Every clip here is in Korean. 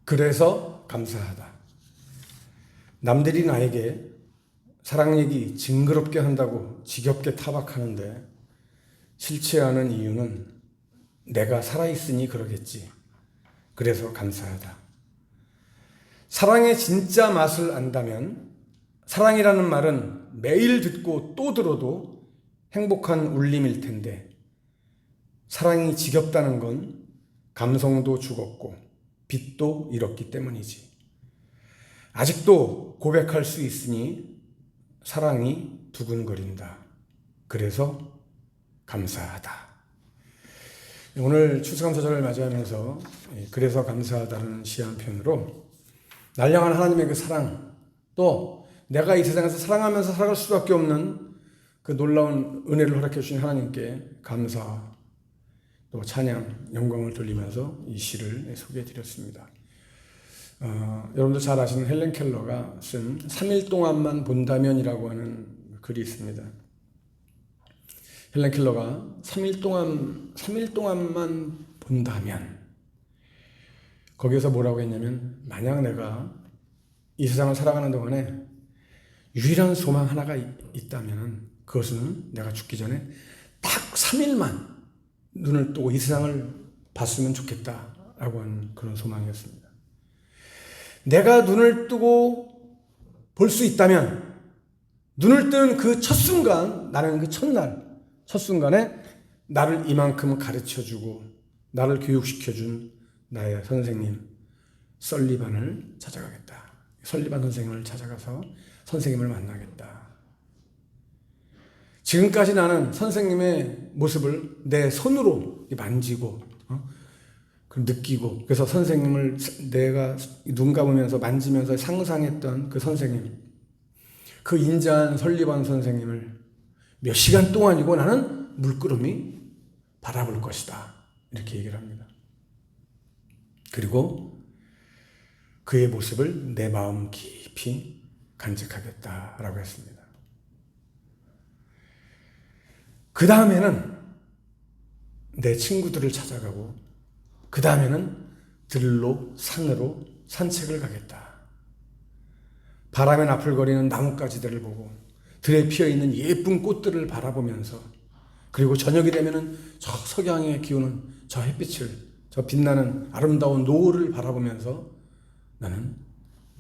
그래서 감사하다. 남들이 나에게 사랑 얘기 징그럽게 한다고 지겹게 타박하는데 싫지 않은 이유는 내가 살아있으니 그러겠지. 그래서 감사하다. 사랑의 진짜 맛을 안다면 사랑이라는 말은 매일 듣고 또 들어도 행복한 울림일 텐데 사랑이 지겹다는 건 감성도 죽었고 빛도 잃었기 때문이지. 아직도 고백할 수 있으니 사랑이 두근거린다. 그래서 감사하다. 오늘 추수감사절을 맞이하면서 그래서 감사하다는 시 한 편으로 날 향한 하나님의 그 사랑, 또 내가 이 세상에서 사랑하면서 살아갈 수밖에 없는 그 놀라운 은혜를 허락해 주신 하나님께 감사, 또 찬양, 영광을 돌리면서 이 시를 소개해 드렸습니다. 여러분들 잘 아시는 헬렌 켈러가 쓴 3일 동안만 본다면이라고 하는 글이 있습니다. 헬렌 켈러가 3일 동안만 본다면, 거기에서 뭐라고 했냐면, 만약 내가 이 세상을 살아가는 동안에 유일한 소망 하나가 있다면 그것은 내가 죽기 전에 딱 3일만 눈을 뜨고 이 세상을 봤으면 좋겠다라고 하는 그런 소망이었습니다. 내가 눈을 뜨고 볼 수 있다면 눈을 뜨는 그 첫 순간, 나는 그 첫 순간에 나를 이만큼 가르쳐주고 나를 교육시켜준 나의 선생님 설리반을 찾아가겠다. 설리반 선생님을 찾아가서 선생님을 만나겠다. 지금까지 나는 선생님의 모습을 내 손으로 만지고 느끼고, 그래서 선생님을 내가 눈 감으면서 만지면서 상상했던 그 선생님, 그 인자한 설리반 선생님을 몇 시간 동안이고 나는 물끄러미 바라볼 것이다. 이렇게 얘기를 합니다. 그리고 그의 모습을 내 마음 깊이 간직하겠다라고 했습니다. 그 다음에는 내 친구들을 찾아가고, 그 다음에는 들로 산으로 산책을 가겠다. 바람에 나풀거리는 나뭇가지들을 보고 들에 피어있는 예쁜 꽃들을 바라보면서, 그리고 저녁이 되면은 저 석양에 기우는 저 햇빛을, 저 빛나는 아름다운 노을을 바라보면서 나는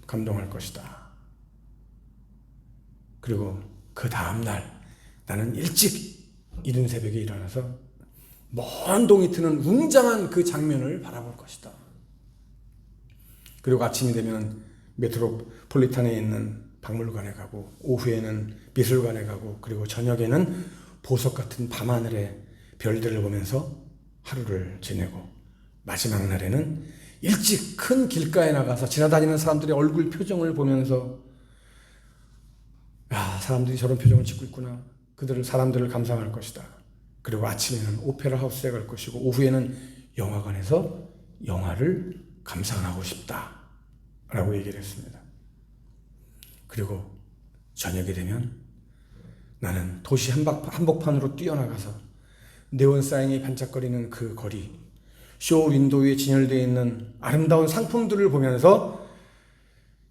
감동할 것이다. 그리고 그 다음날 나는 일찍 이른 새벽에 일어나서 먼 동이 트는 웅장한 그 장면을 바라볼 것이다. 그리고 아침이 되면 메트로폴리탄에 있는 박물관에 가고, 오후에는 미술관에 가고, 그리고 저녁에는 보석 같은 밤하늘의 별들을 보면서 하루를 지내고, 마지막 날에는 일찍 큰 길가에 나가서 지나다니는 사람들의 얼굴 표정을 보면서, 야, 사람들이 저런 표정을 짓고 있구나. 사람들을 감상할 것이다. 그리고 아침에는 오페라 하우스에 갈 것이고, 오후에는 영화관에서 영화를 감상하고 싶다. 라고 얘기를 했습니다. 그리고 저녁이 되면 나는 도시 한복판으로 뛰어나가서 네온사인이 반짝거리는 그 거리, 쇼 윈도우에 진열되어 있는 아름다운 상품들을 보면서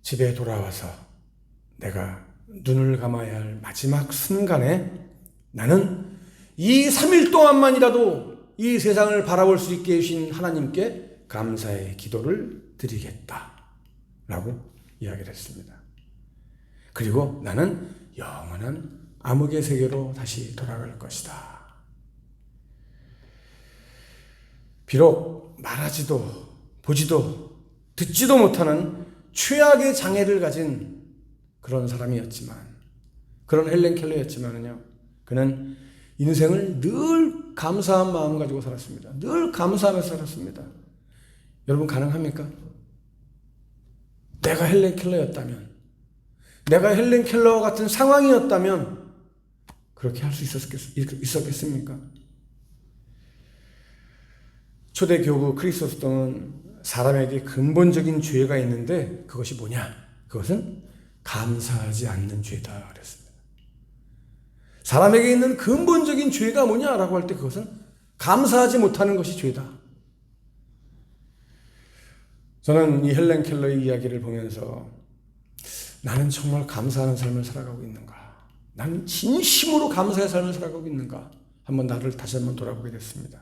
집에 돌아와서 내가 눈을 감아야 할 마지막 순간에 나는 이 3일 동안만이라도 이 세상을 바라볼 수 있게 해주신 하나님께 감사의 기도를 드리겠다 라고 이야기를 했습니다. 그리고 나는 영원한 암흑의 세계로 다시 돌아갈 것이다. 비록 말하지도 보지도 듣지도 못하는 최악의 장애를 가진 그런 사람이었지만, 그런 헬렌 켈러였지만은요, 그는 인생을 늘 감사한 마음 가지고 살았습니다. 늘 감사하면서 살았습니다. 여러분 가능합니까? 내가 헬렌 켈러였다면, 내가 헬렌 켈러와 같은 상황이었다면 그렇게 할 수 있었겠습니까? 초대교구 크리소스tom은 사람에게 근본적인 죄가 있는데 그것이 뭐냐? 그것은 감사하지 않는 죄다 그랬습니다. 사람에게 있는 근본적인 죄가 뭐냐라고 할 때 그것은 감사하지 못하는 것이 죄다. 저는 이 헬렌 켈러의 이야기를 보면서 나는 정말 감사하는 삶을 살아가고 있는가? 나는 진심으로 감사의 삶을 살아가고 있는가? 한번 나를 다시 한번 돌아보게 됐습니다.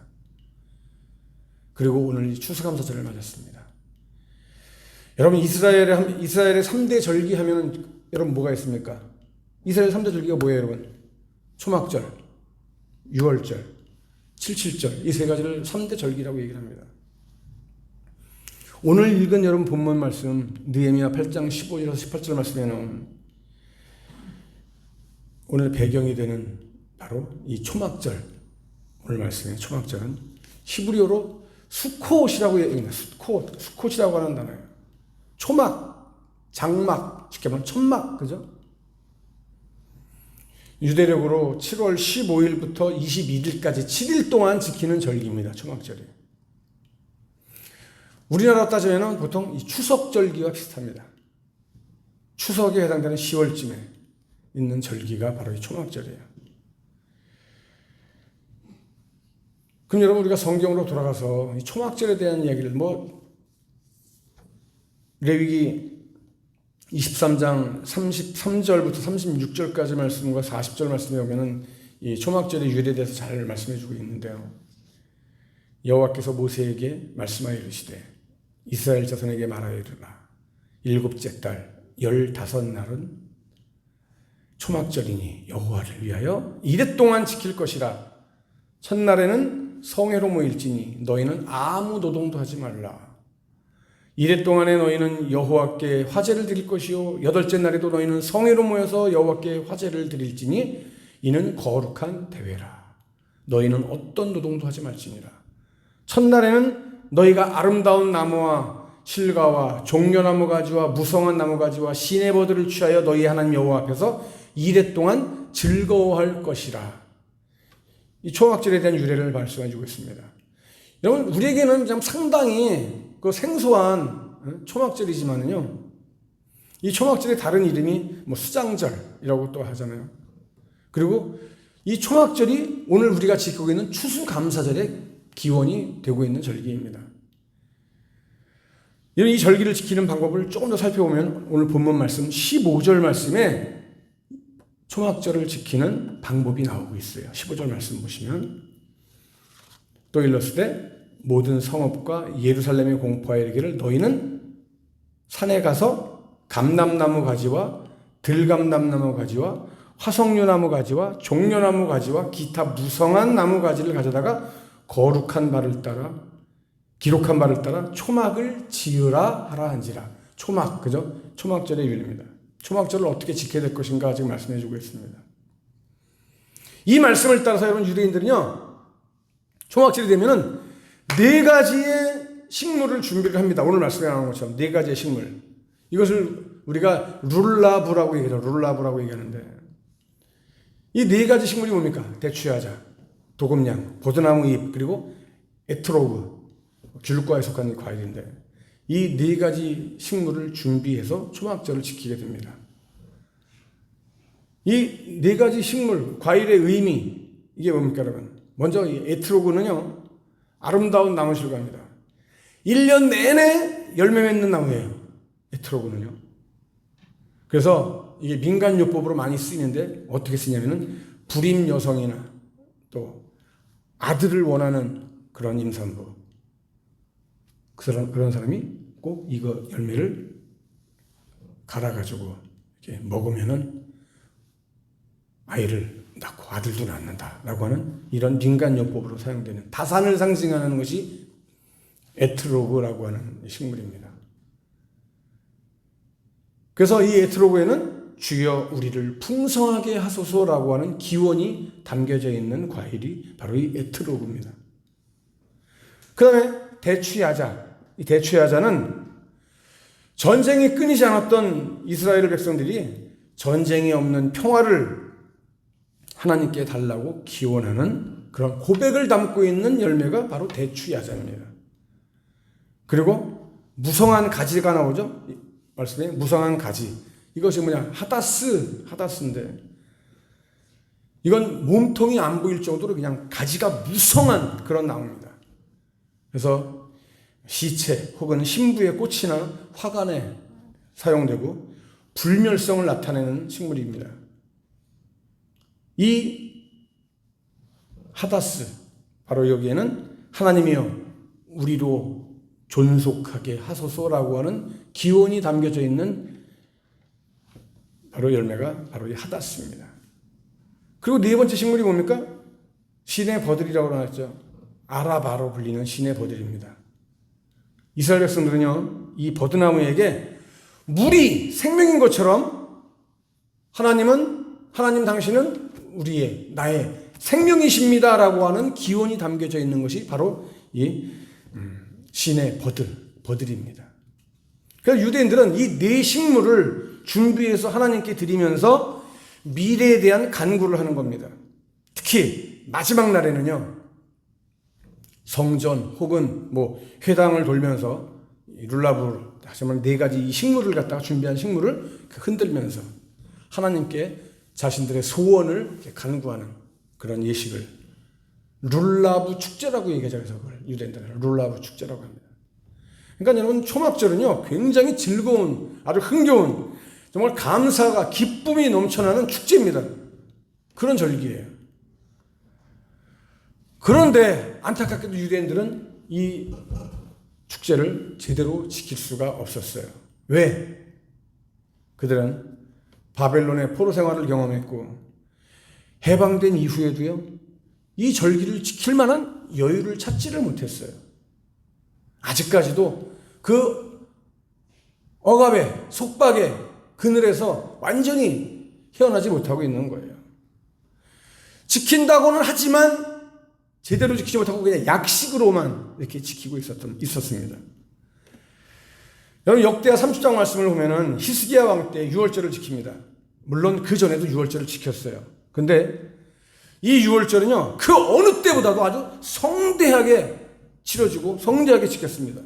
그리고 오늘 이 추수감사절을 맞았습니다. 여러분 이스라엘의 3대 절기 하면은 여러분 뭐가 있습니까? 이스라엘 3대 절기가 뭐예요, 여러분? 초막절, 유월절, 칠칠절, 이 세 가지를 3대 절기라고 얘기를 합니다. 오늘 읽은 여러분 본문 말씀 느헤미야 8장 15절에서 18절 말씀에는 오늘 배경이 되는 바로 이 초막절, 오늘 말씀의 초막절은 히브리어로 수콧이라고 얘기합니다. 수콧이라고 하는 단어예요. 초막, 장막, 쉽게 말하면 천막, 그죠? 유대력으로 7월 15일부터 22일까지 7일 동안 지키는 절기입니다. 초막절이. 우리나라 따지면 보통 이 추석절기와 비슷합니다. 추석에 해당되는 10월쯤에 있는 절기가 바로 이 초막절이에요. 그럼 여러분 우리가 성경으로 돌아가서 이 초막절에 대한 이야기를 레위기 23장 33절부터 36절까지 말씀과 40절 말씀에 오면은 이 초막절의 유래에 대해서 잘 말씀해 주고 있는데요. 여호와께서 모세에게 말씀하여 이르시되 이스라엘 자손에게 말하여 이르라. 7째 달 15날은 초막절이니 여호와를 위하여 이래 동안 지킬 것이라. 첫날에는 성회로 모일지니 너희는 아무 노동도 하지 말라. 이래 동안에 너희는 여호와께 화제를 드릴 것이요 8째 날에도 너희는 성회로 모여서 여호와께 화제를 드릴지니 이는 거룩한 대회라. 너희는 어떤 노동도 하지 말지니라. 첫날에는 너희가 아름다운 나무와 실과와 종려나무 가지와 무성한 나무 가지와 시내버들을 취하여 너희 하나님 여호와 앞에서 이래 동안 즐거워할 것이라. 이 초막절에 대한 유래를 말씀해 주고 있습니다. 여러분 우리에게는 참 상당히 그 생소한 초막절이지만은요, 이 초막절의 다른 이름이 수장절이라고 또 하잖아요. 그리고 이 초막절이 오늘 우리가 지키고 있는 추수감사절의 기원이 되고 있는 절기입니다. 이 절기를 지키는 방법을 조금 더 살펴보면 오늘 본문 말씀 15절 말씀에 초막절을 지키는 방법이 나오고 있어요. 15절 말씀 보시면 또 일렀으되 모든 성읍과 예루살렘에 공포하여 이르기를 너희는 산에 가서 감람나무 가지와 들감람나무 가지와 화석류나무 가지와 종려나무 가지와 기타 무성한 나무 가지를 가져다가 거룩한 바를 따라 기록한 바를 따라 초막을 지으라 하라 한지라. 초막, 그죠? 초막절의 유래입니다. 초막절을 어떻게 지켜야 될 것인가 지금 말씀해 주고 있습니다. 이 말씀을 따라서 여러분 유대인들은요, 초막절이 되면은 4가지의 식물을 준비를 합니다. 오늘 말씀에 나온 것처럼 4가지의 식물. 이것을 우리가 룰라브라고 얘기해요. 룰라브라고 얘기하는데 이 4가지 식물이 뭡니까? 대추야자, 도금냥, 보드나무 잎, 그리고 에트로그, 귤과에 속한 과일인데 이 4가지 식물을 준비해서 초막절을 지키게 됩니다. 이 4가지 식물, 과일의 의미, 이게 뭡니까 여러분? 먼저 이 에트로그는요, 아름다운 나무실과입니다. 1년 내내 열매 맺는 나무예요. 에트로그는요. 그래서 이게 민간요법으로 많이 쓰이는데 어떻게 쓰냐면은 불임 여성이나 또 아들을 원하는 그런 임산부, 그런 사람이 꼭 이거 열매를 갈아가지고 이렇게 먹으면은 아이를 낳고 아들도 낳는다라고 하는 이런 민간요법으로 사용되는 다산을 상징하는 것이 에트로그라고 하는 식물입니다. 그래서 이 에트로그에는 주여 우리를 풍성하게 하소서라고 하는 기원이 담겨져 있는 과일이 바로 이 에트로그입니다. 그 다음에 대추야자. 이 대추야자는 전쟁이 끊이지 않았던 이스라엘 백성들이 전쟁이 없는 평화를 하나님께 달라고 기원하는 그런 고백을 담고 있는 열매가 바로 대추야자입니다. 그리고 무성한 가지가 나오죠. 말씀에 무성한 가지. 이것이 뭐냐? 하다스인데 이건 몸통이 안 보일 정도로 그냥 가지가 무성한 그런 나무입니다. 그래서 시체 혹은 신부의 꽃이나 화관에 사용되고 불멸성을 나타내는 식물입니다. 이 하다스, 바로 여기에는 하나님이여 우리로 존속하게 하소서라고 하는 기원이 담겨져 있는 바로 열매가 바로 이 하다스입니다. 그리고 네 번째 식물이 뭡니까? 신의 버들이라고 나왔죠. 아라바로 불리는 신의 버들입니다. 이스라엘 백성들은요, 이 버드나무에게 물이 생명인 것처럼 하나님 당신은 나의 생명이십니다라고 하는 기원이 담겨져 있는 것이 바로 이 신의 버들입니다. 그래서 유대인들은 이 네 식물을 준비해서 하나님께 드리면서 미래에 대한 간구를 하는 겁니다. 특히 마지막 날에는요, 성전 혹은 회당을 돌면서 룰라브, 다시 말하면 네 가지 이 식물을 갖다가 준비한 식물을 흔들면서 하나님께 자신들의 소원을 간구하는 그런 예식을 룰라브 축제라고 얘기하죠. 그래서 그걸 유대인들은 룰라브 축제라고 합니다. 그러니까 여러분, 초막절은요 굉장히 즐거운, 아주 흥겨운, 정말 감사가, 기쁨이 넘쳐나는 축제입니다. 그런 절기예요. 그런데 안타깝게도 유대인들은 이 축제를 제대로 지킬 수가 없었어요. 왜? 그들은 바벨론의 포로 생활을 경험했고 해방된 이후에도요, 이 절기를 지킬 만한 여유를 찾지를 못했어요. 아직까지도 그 억압의 속박의 그늘에서 완전히 헤어나지 못하고 있는 거예요. 지킨다고는 하지만 제대로 지키지 못하고 그냥 약식으로만 이렇게 지키고 있었습니다. 여러분, 역대하 30장 말씀을 보면은 히스기야 왕 때 유월절을 지킵니다. 물론 그 전에도 유월절을 지켰어요. 근데 이 유월절은요, 그 어느 때보다도 아주 성대하게 치러지고 성대하게 지켰습니다.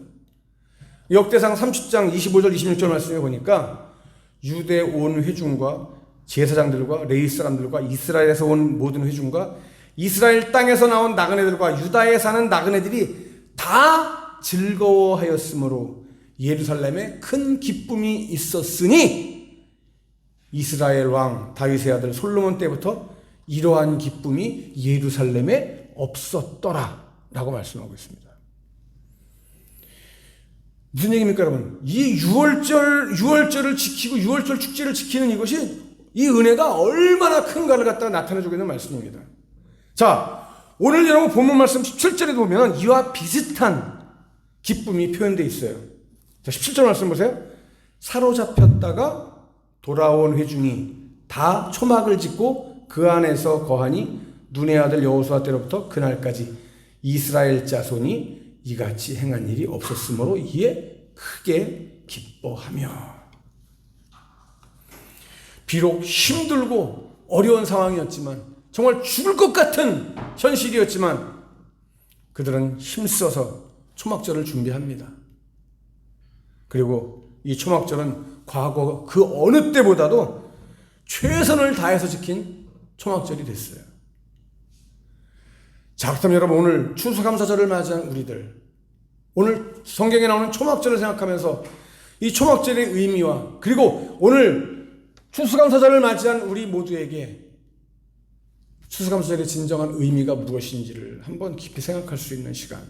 역대상 30장 25절 26절 말씀에 보니까 유대 온 회중과 제사장들과 레위 사람들과 이스라엘에서 온 모든 회중과 이스라엘 땅에서 나온 나그네들과 유다에 사는 나그네들이 다 즐거워하였으므로 예루살렘에 큰 기쁨이 있었으니 이스라엘 왕 다윗의 아들 솔로몬 때부터 이러한 기쁨이 예루살렘에 없었더라 라고 말씀하고 있습니다. 무슨 얘기입니까, 여러분? 이 유월절을 지키고 유월절 축제를 지키는 이것이 이 은혜가 얼마나 큰가를 갖다가 나타내주고 있는 말씀입니다. 자, 오늘 여러분 본문 말씀 17절에 보면 이와 비슷한 기쁨이 표현되어 있어요. 자, 17절 말씀 보세요. 사로잡혔다가 돌아온 회중이 다 초막을 짓고 그 안에서 거하니 눈의 아들 여호수아 때로부터 그날까지 이스라엘 자손이 이같이 행한 일이 없었으므로 이에 크게 기뻐하며. 비록 힘들고 어려운 상황이었지만, 정말 죽을 것 같은 현실이었지만 그들은 힘써서 초막절을 준비합니다. 그리고 이 초막절은 과거 그 어느 때보다도 최선을 다해서 지킨 초막절이 됐어요. 자, 그렇다면 여러분, 오늘 추수감사절을 맞이한 우리들, 오늘 성경에 나오는 초막절을 생각하면서 이 초막절의 의미와, 그리고 오늘 추수감사절을 맞이한 우리 모두에게 추수감사절의 진정한 의미가 무엇인지를 한번 깊이 생각할 수 있는 시간.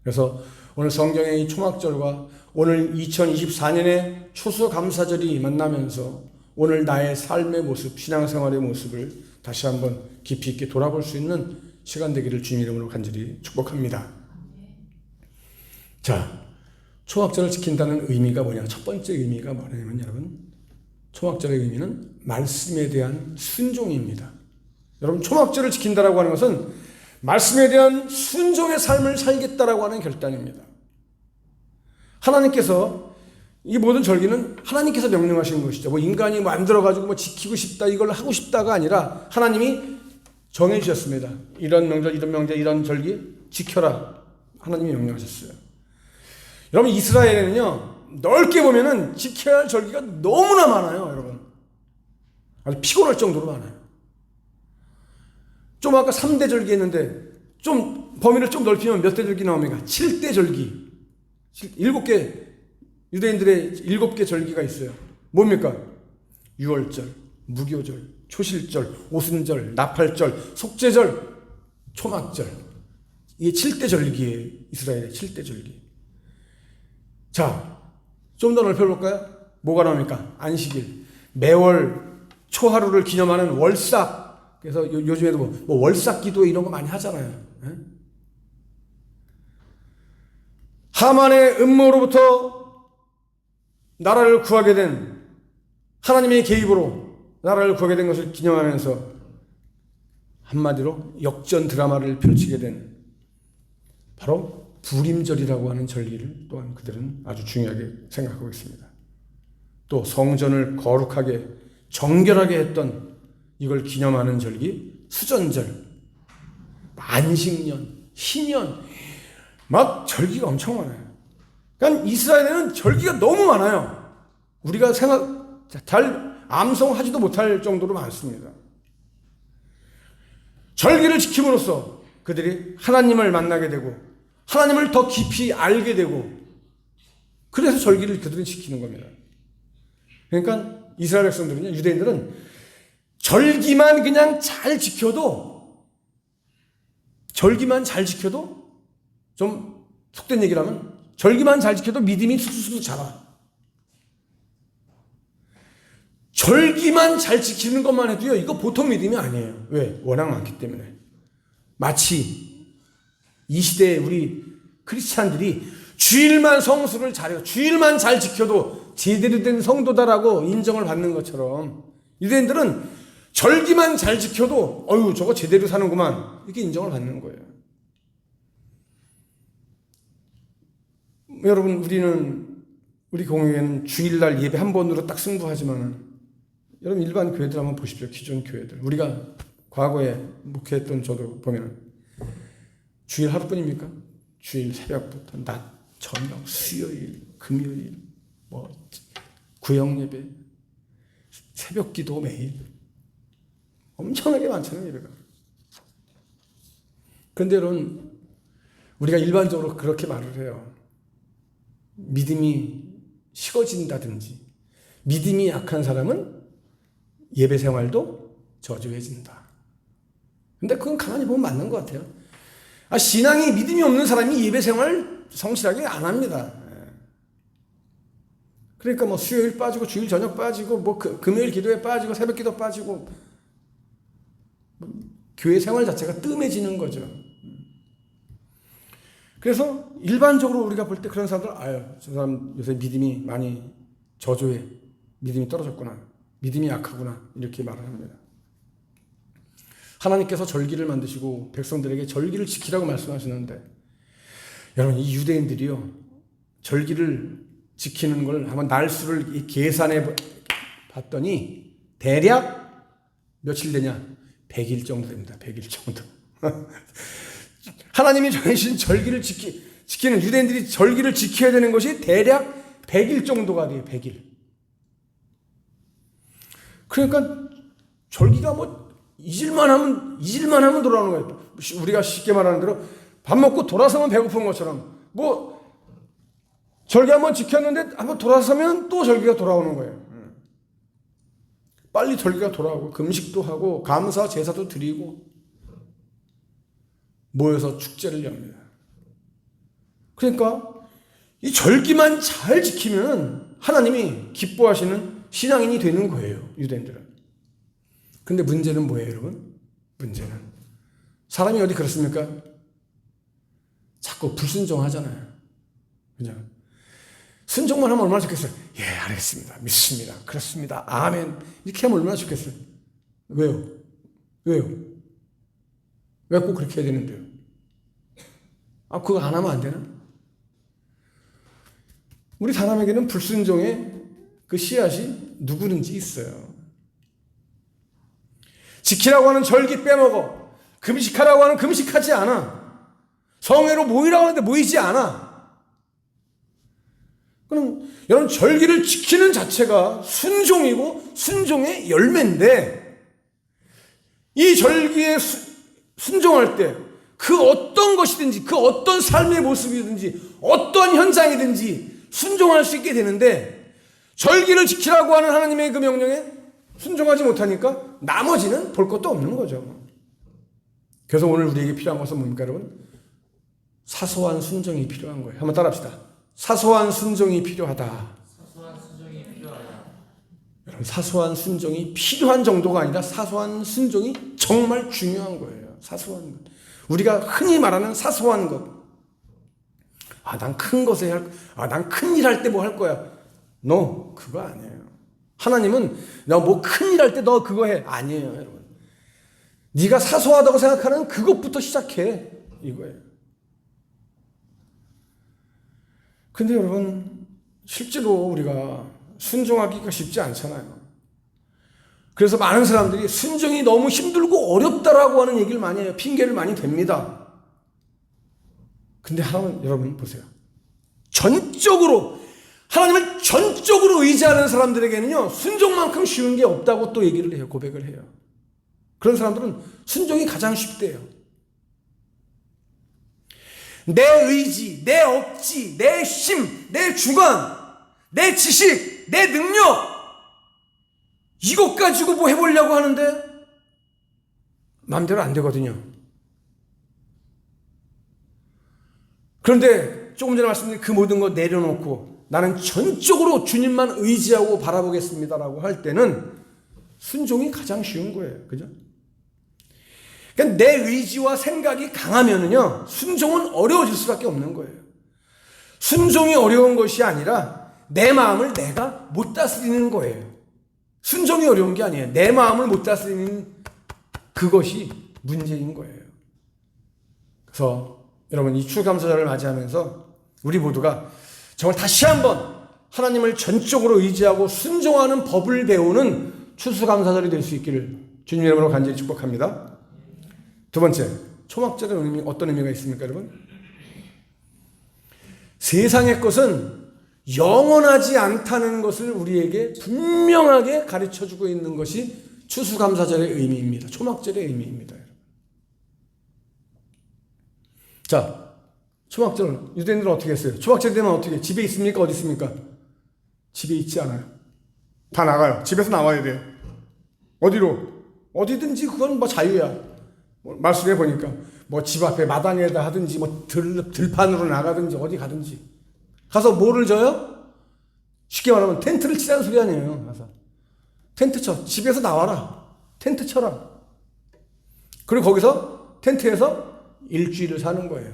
그래서 오늘 성경의 이 초막절과 오늘 2024년의 추수감사절이 만나면서 오늘 나의 삶의 모습, 신앙생활의 모습을 다시 한번 깊이 있게 돌아볼 수 있는 시간 되기를 주님 이름으로 간절히 축복합니다. 자, 초막절을 지킨다는 의미가 뭐냐? 첫 번째 의미가 뭐냐면 여러분, 초막절의 의미는 말씀에 대한 순종입니다. 여러분, 초막절을 지킨다라고 하는 것은 말씀에 대한 순종의 삶을 살겠다라고 하는 결단입니다. 하나님께서 이 모든 절기는 하나님께서 명령하신 것이죠. 인간이 만들어가지고 지키고 싶다, 이걸 하고 싶다가 아니라 하나님이 정해주셨습니다. 이런 명절, 이런 명절, 이런 절기 지켜라. 하나님이 명령하셨어요. 여러분, 이스라엘에는요, 넓게 보면은 지켜야 할 절기가 너무나 많아요, 여러분. 아주 피곤할 정도로 많아요. 좀 아까 3대 절기 했는데 좀 범위를 좀 넓히면 몇 대 절기 나옵니까? 7대 절기. 유대인들의 7개 절기가 있어요. 뭡니까? 유월절, 무교절, 초실절, 오순절, 나팔절, 속죄절, 초막절. 이게 7대 절기예요. 이스라엘의 7대 절기. 자, 좀 더 넓혀볼까요? 뭐가 나옵니까? 안식일, 매월 초하루를 기념하는 월삭. 그래서 요즘에도 뭐 월삭 기도 이런 거 많이 하잖아요. 하만의 음모로부터 나라를 구하게 된, 하나님의 개입으로 나라를 구하게 된 것을 기념하면서 한마디로 역전 드라마를 펼치게 된 바로 부림절이라고 하는 절기를 또한 그들은 아주 중요하게 생각하고 있습니다. 또 성전을 거룩하게 정결하게 했던 이걸 기념하는 절기 수전절, 안식년, 희년, 막 절기가 엄청 많아요. 그러니까 이스라엘에는 절기가 너무 많아요. 우리가 잘 암송하지도 못할 정도로 많습니다. 절기를 지킴으로써 그들이 하나님을 만나게 되고 하나님을 더 깊이 알게 되고, 그래서 절기를 그들은 지키는 겁니다. 그러니까 이스라엘 백성들은요, 유대인들은 절기만 그냥 잘 지켜도, 좀 속된 얘기를 하면 절기만 잘 지켜도 믿음이 쑥쑥 자라. 절기만 잘 지키는 것만 해도요, 이거 보통 믿음이 아니에요. 왜? 워낙 많기 때문에. 마치 이 시대에 우리 크리스찬들이 주일만 성수를 잘해요, 주일만 잘 지켜도 제대로 된 성도다라고 인정을 받는 것처럼, 유대인들은 절기만 잘 지켜도 저거 제대로 사는구만, 이렇게 인정을 받는 거예요. 여러분, 우리 공회는 주일날 예배 한 번으로 딱 승부하지만, 여러분 일반 교회들 한번 보십시오. 기존 교회들, 우리가 과거에 목회했던 저도 보면 주일 하루뿐입니까? 주일 새벽부터 낮, 저녁, 수요일, 금요일, 구역 예배, 새벽 기도 매일 엄청나게 많잖아요, 예배가. 그런데 여러분, 우리가 일반적으로 그렇게 말을 해요. 믿음이 식어진다든지 믿음이 약한 사람은 예배 생활도 저조해진다. 근데 그건 가만히 보면 맞는 것 같아요. 신앙이 믿음이 없는 사람이 예배 생활 성실하게 안 합니다. 그러니까 수요일 빠지고 주일 저녁 빠지고 금요일 기도에 빠지고 새벽 기도 빠지고 교회 생활 자체가 뜸해지는 거죠. 그래서 일반적으로 우리가 볼 때 그런 사람들, 저 사람 요새 믿음이 많이 저조해, 믿음이 떨어졌구나, 믿음이 약하구나, 이렇게 말을 합니다. 하나님께서 절기를 만드시고 백성들에게 절기를 지키라고 말씀하시는데, 여러분, 이 유대인들이요, 절기를 지키는 걸 한번 날수를 계산해 봤더니 대략 며칠 되냐? 100일 정도 됩니다. 100일 정도. 하나님이 정해주신 절기를 지키는, 유대인들이 절기를 지켜야 되는 것이 대략 100일 정도가 돼요. 100일. 그러니까 절기가 잊을만 하면 돌아오는 거예요. 우리가 쉽게 말하는 대로 밥 먹고 돌아서면 배고픈 것처럼, 절기 한번 지켰는데 한번 돌아서면 또 절기가 돌아오는 거예요. 빨리 절기가 돌아오고 금식도 하고 감사 제사도 드리고 모여서 축제를 엽니다. 그러니까 이 절기만 잘 지키면 하나님이 기뻐하시는 신앙인이 되는 거예요, 유대인들은. 근데 문제는 뭐예요, 여러분? 문제는 사람이 어디 그렇습니까? 자꾸 불순종하잖아요. 그죠? 순종만 하면 얼마나 좋겠어요? 예, 알겠습니다. 믿습니다. 그렇습니다. 아멘. 이렇게 하면 얼마나 좋겠어요? 왜요? 왜 꼭 그렇게 해야 되는데요? 그거 안 하면 안 되나? 우리 사람에게는 불순종의 그 씨앗이 누구든지 있어요. 지키라고 하는 절기 빼먹어. 금식하라고 하는 금식하지 않아. 성회로 모이라고 하는데 모이지 않아. 그럼 여러분, 절기를 지키는 자체가 순종이고 순종의 열매인데, 이 절기에 순종할 때 그 어떤 것이든지, 그 어떤 삶의 모습이든지, 어떤 현장이든지 순종할 수 있게 되는데, 절기를 지키라고 하는 하나님의 그 명령에 순종하지 못하니까 나머지는 볼 것도 없는 거죠. 그래서 오늘 우리에게 필요한 것은 뭡니까, 여러분? 사소한 순종이 필요한 거예요. 한번 따라합시다. 사소한 순종이 필요하다. 사소한 순종이 필요하다. 여러분, 사소한 순종이 필요한 정도가 아니라 사소한 순종이 정말 중요한 거예요. 사소한 것. 우리가 흔히 말하는 사소한 것. 난 큰 것에 난 큰 일 할 때 뭐 할 거야. 너 그거 아니에요. 하나님은 너 뭐 큰 일 할 때 너 그거 해. 아니에요, 여러분. 네가 사소하다고 생각하는 그것부터 시작해. 이거예요. 근데 여러분, 실제로 우리가 순종하기가 쉽지 않잖아요. 그래서 많은 사람들이 순종이 너무 힘들고 어렵다라고 하는 얘기를 많이 해요. 핑계를 많이 댑니다. 근데 하나님, 여러분 보세요. 하나님을 전적으로 의지하는 사람들에게는요, 순종만큼 쉬운 게 없다고 또 얘기를 해요. 고백을 해요. 그런 사람들은 순종이 가장 쉽대요. 내 의지, 내 억지, 내 힘, 내 주관, 내 지식, 내 능력, 이것 가지고 뭐 해보려고 하는데 마음대로 안 되거든요. 그런데 조금 전에 말씀드린 그 모든 거 내려놓고 나는 전적으로 주님만 의지하고 바라보겠습니다라고 할 때는 순종이 가장 쉬운 거예요. 그죠? 그러니까 내 의지와 생각이 강하면은요, 순종은 어려워질 수밖에 없는 거예요. 순종이 어려운 것이 아니라 내 마음을 내가 못 다스리는 거예요. 순종이 어려운 게 아니에요. 내 마음을 못 다스리는 그것이 문제인 거예요. 그래서 여러분, 이 추수감사절을 맞이하면서 우리 모두가 정말 다시 한번 하나님을 전적으로 의지하고 순종하는 법을 배우는 추수감사절이 될 수 있기를 주님 이름으로 간절히 축복합니다. 두 번째, 초막절의 의미, 어떤 의미가 있습니까, 여러분? 세상의 것은 영원하지 않다는 것을 우리에게 분명하게 가르쳐주고 있는 것이 추수감사절의 의미입니다. 초막절의 의미입니다. 자, 초막절, 유대인들은 어떻게 했어요? 초막절 되면 어떻게 해요? 집에 있습니까? 어디 있습니까? 집에 있지 않아요. 다 나가요. 집에서 나와야 돼요. 어디로? 어디든지 그건 뭐 자유야. 말씀해 보니까 뭐 집 앞에 마당에다 하든지 뭐 들판으로 나가든지 어디 가든지 가서 뭐를 져요? 쉽게 말하면 텐트를 치라는 소리 아니에요. 가서 텐트 쳐. 집에서 나와라. 텐트 쳐라. 그리고 거기서 텐트에서 일주일을 사는 거예요.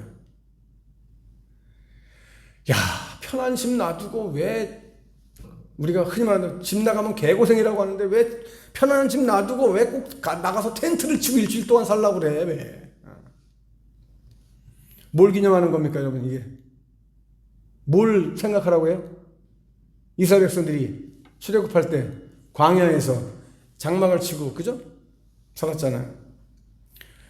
야, 편한 집 놔두고 왜, 우리가 흔히 말하는 집 나가면 개고생이라고 하는데 왜 편안한 집 놔두고 왜 꼭 나가서 텐트를 치고 일주일 동안 살라고 그래, 왜? 뭘 기념하는 겁니까, 여러분, 이게? 뭘 생각하라고 해요? 이스라엘 백성들이 출애굽할 때 광야에서 장막을 치고, 그죠? 살았잖아요.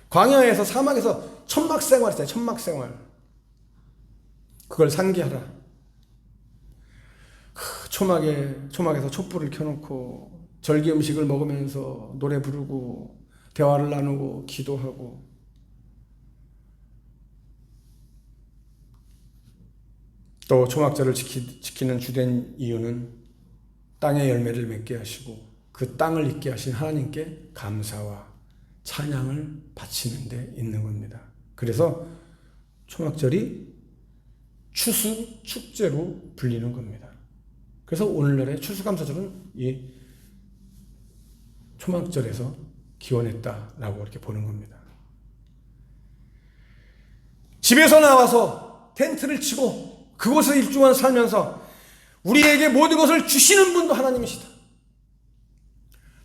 광야에서, 사막에서 천막 생활 했잖아요. 천막 생활. 그걸 상기하라. 초막에서 촛불을 켜놓고 절기 음식을 먹으면서 노래 부르고 대화를 나누고 기도하고, 또 초막절을 지키는 주된 이유는 땅의 열매를 맺게 하시고 그 땅을 있게 하신 하나님께 감사와 찬양을 바치는 데 있는 겁니다. 그래서 초막절이 추수 축제로 불리는 겁니다. 그래서 오늘날의 추수감사절은 이 초막절에서 기원했다라고 이렇게 보는 겁니다. 집에서 나와서 텐트를 치고 그곳에서 일주간 살면서 우리에게 모든 것을 주시는 분도 하나님이시다.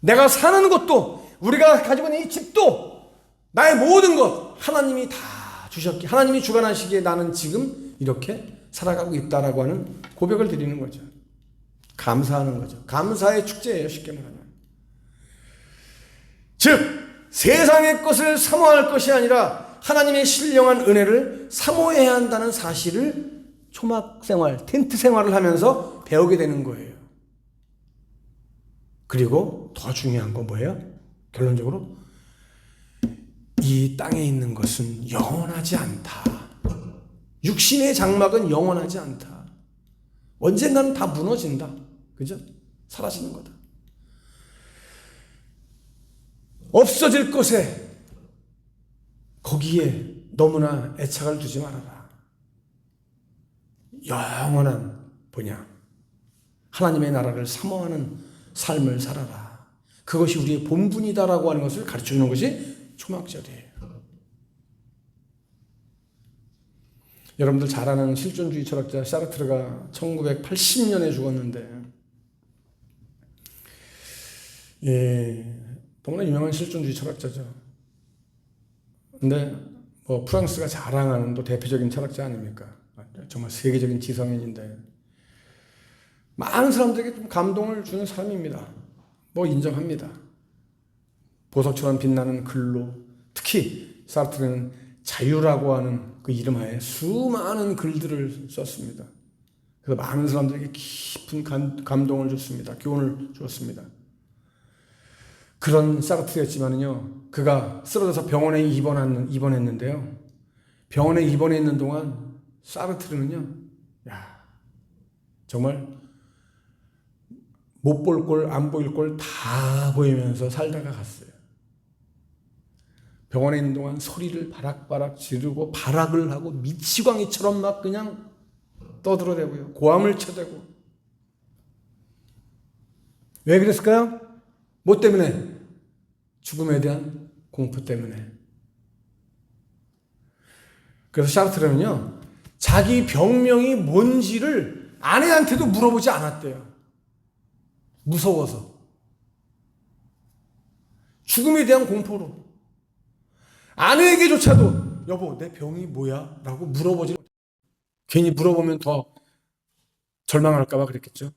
내가 사는 것도, 우리가 가지고 있는 이 집도, 나의 모든 것 하나님이 다 주셨기에, 하나님이 주관하시기에 나는 지금 이렇게 살아가고 있다라고 하는 고백을 드리는 거죠. 감사하는 거죠. 감사의 축제예요, 쉽게 말하면. 즉 세상의 것을 사모할 것이 아니라 하나님의 신령한 은혜를 사모해야 한다는 사실을 초막 생활, 텐트 생활을 하면서 배우게 되는 거예요. 그리고 더 중요한 건 뭐예요? 결론적으로 이 땅에 있는 것은 영원하지 않다. 육신의 장막은 영원하지 않다. 언젠가는 다 무너진다. 그죠? 사라지는 거다. 없어질 것에 거기에 너무나 애착을 두지 말아라. 영원한 뭐냐? 하나님의 나라를 사모하는 삶을 살아라. 그것이 우리의 본분이다라고 하는 것을 가르쳐주는 것이 초막절이에요. 여러분들 잘 아는 실존주의 철학자 사르트르가 1980년에 죽었는데, 너무나 유명한 실존주의 철학자죠. 근데 프랑스가 자랑하는 또 대표적인 철학자 아닙니까? 정말 세계적인 지성인인데 많은 사람들에게 좀 감동을 주는 사람입니다. 인정합니다. 보석처럼 빛나는 글로, 특히 사르트르는 자유라고 하는 그 이름하에 수많은 글들을 썼습니다. 그래서 많은 사람들에게 깊은 감동을 줬습니다. 교훈을 주었습니다. 그런 사르트르였지만은요, 그가 쓰러져서 병원에 입원했는데요. 병원에 입원해 있는 동안 사르트르는요, 정말 못 볼 꼴, 안 보일 꼴 다 보이면서 살다가 갔어요. 병원에 있는 동안 소리를 바락바락 지르고 발악을 하고 미치광이처럼 막 그냥 떠들어대고요. 고함을 쳐대고. 왜 그랬을까요? 뭐 때문에? 죽음에 대한 공포 때문에. 그래서 사르트르는요, 자기 병명이 뭔지를 아내한테도 물어보지 않았대요. 무서워서. 죽음에 대한 공포로. 아내에게조차도 여보, 내 병이 뭐야? 라고 물어보지 못해요. 괜히 물어보면 더 절망할까 봐 그랬겠죠.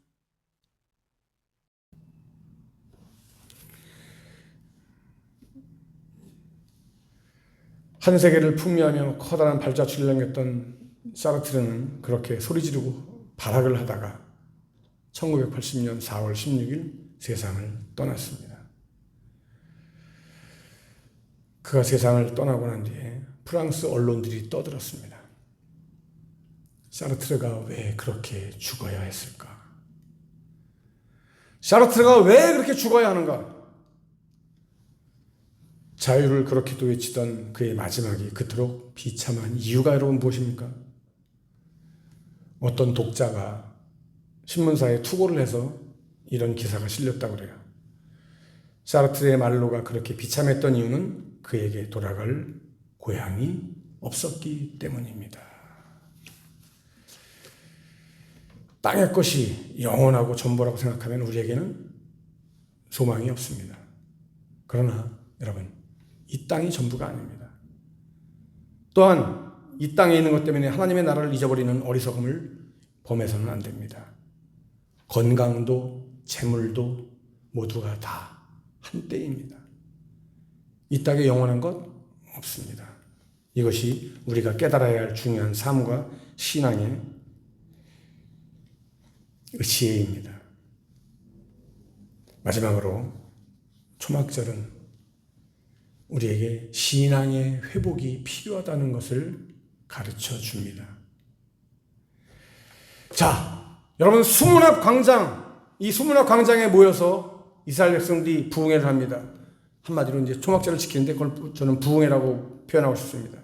한 세계를 풍미하며 커다란 발자취를 남겼던 사르트르는 그렇게 소리 지르고 발악을 하다가 1980년 4월 16일 세상을 떠났습니다. 그가 세상을 떠나고 난 뒤에 프랑스 언론들이 떠들었습니다. 사르트르가 왜 그렇게 죽어야 했을까? 사르트르가 왜 그렇게 죽어야 하는가? 자유를 그렇게도 외치던 그의 마지막이 그토록 비참한 이유가 여러분 무엇입니까? 어떤 독자가 신문사에 투고를 해서 이런 기사가 실렸다고 그래요. 사르트르의 말로가 그렇게 비참했던 이유는 그에게 돌아갈 고향이 없었기 때문입니다. 땅의 것이 영원하고 전부라고 생각하면 우리에게는 소망이 없습니다. 그러나 여러분, 이 땅이 전부가 아닙니다. 또한 이 땅에 있는 것 때문에 하나님의 나라를 잊어버리는 어리석음을 범해서는 안 됩니다. 건강도 재물도 모두가 다 한때입니다. 이 땅에 영원한 것 없습니다. 이것이 우리가 깨달아야 할 중요한 삶과 신앙의 지혜입니다. 마지막으로 초막절은 우리에게 신앙의 회복이 필요하다는 것을 가르쳐 줍니다. 자, 여러분 수문앞 광장, 이 수문앞 광장에 모여서 이스라엘 백성들이 부흥회를 합니다. 한마디로 이제 초막절을 지키는데 그걸 저는 부흥회라고 표현하고 싶습니다.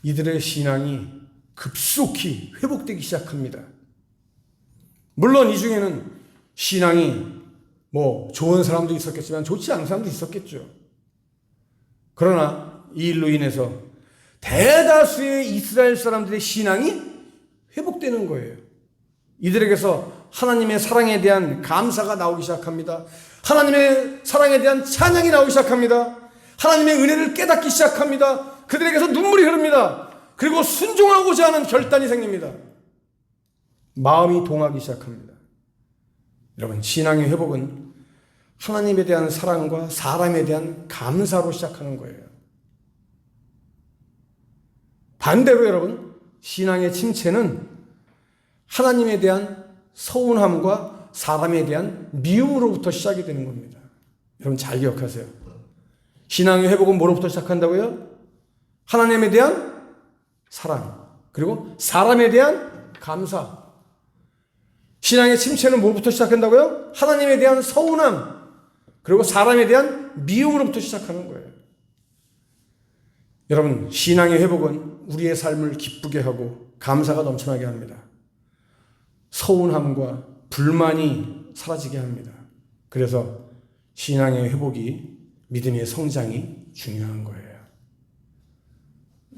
이들의 신앙이 급속히 회복되기 시작합니다. 물론 이 중에는 신앙이 좋은 사람도 있었겠지만 좋지 않은 사람도 있었겠죠. 그러나 이 일로 인해서 대다수의 이스라엘 사람들의 신앙이 회복되는 거예요. 이들에게서 하나님의 사랑에 대한 감사가 나오기 시작합니다. 하나님의 사랑에 대한 찬양이 나오기 시작합니다. 하나님의 은혜를 깨닫기 시작합니다. 그들에게서 눈물이 흐릅니다. 그리고 순종하고자 하는 결단이 생깁니다. 마음이 동하기 시작합니다. 여러분, 신앙의 회복은 하나님에 대한 사랑과 사람에 대한 감사로 시작하는 거예요. 반대로 여러분, 신앙의 침체는 하나님에 대한 서운함과 사람에 대한 미움으로부터 시작이 되는 겁니다. 여러분 잘 기억하세요. 신앙의 회복은 뭐로부터 시작한다고요? 하나님에 대한 사랑, 그리고 사람에 대한 감사. 신앙의 침체는 뭐부터 시작한다고요? 하나님에 대한 서운함, 그리고 사람에 대한 미움으로부터 시작하는 거예요. 여러분, 신앙의 회복은 우리의 삶을 기쁘게 하고 감사가 넘쳐나게 합니다. 서운함과 불만이 사라지게 합니다. 그래서 신앙의 회복이 믿음의 성장이 중요한 거예요.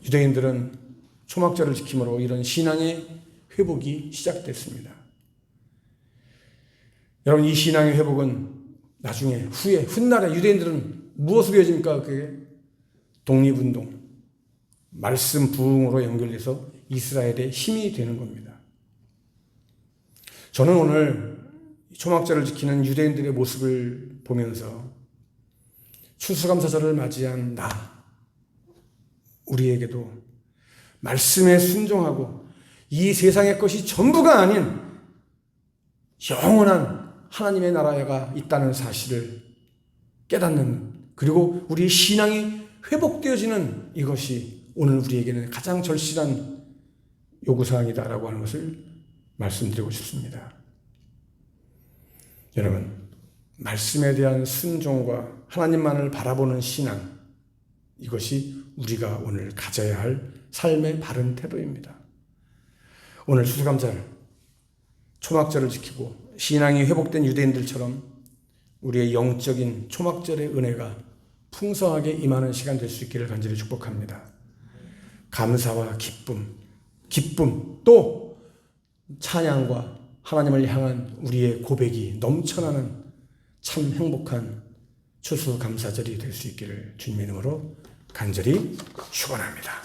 유대인들은 초막절을 지킴으로 이런 신앙의 회복이 시작됐습니다. 여러분, 이 신앙의 회복은 나중에 후에 훗날에 유대인들은 무엇으로 이어집니까? 그게 독립운동, 말씀 부흥으로 연결돼서 이스라엘의 힘이 되는 겁니다. 저는 오늘 초막절을 지키는 유대인들의 모습을 보면서 추수감사절을 맞이한 우리에게도 말씀에 순종하고 이 세상의 것이 전부가 아닌 영원한 하나님의 나라가 있다는 사실을 깨닫는, 그리고 우리의 신앙이 회복되어지는 이것이 오늘 우리에게는 가장 절실한 요구사항이다라고 하는 것을 말씀드리고 싶습니다. 여러분, 말씀에 대한 순종과 하나님만을 바라보는 신앙, 이것이 우리가 오늘 가져야 할 삶의 바른 태도입니다. 오늘 추수감사절, 초막절을 지키고 신앙이 회복된 유대인들처럼 우리의 영적인 초막절의 은혜가 풍성하게 임하는 시간 될 수 있기를 간절히 축복합니다. 감사와 기쁨, 또 찬양과 하나님을 향한 우리의 고백이 넘쳐나는 참 행복한 추수감사절이 될 수 있기를 주님의 이름으로 간절히 축원합니다.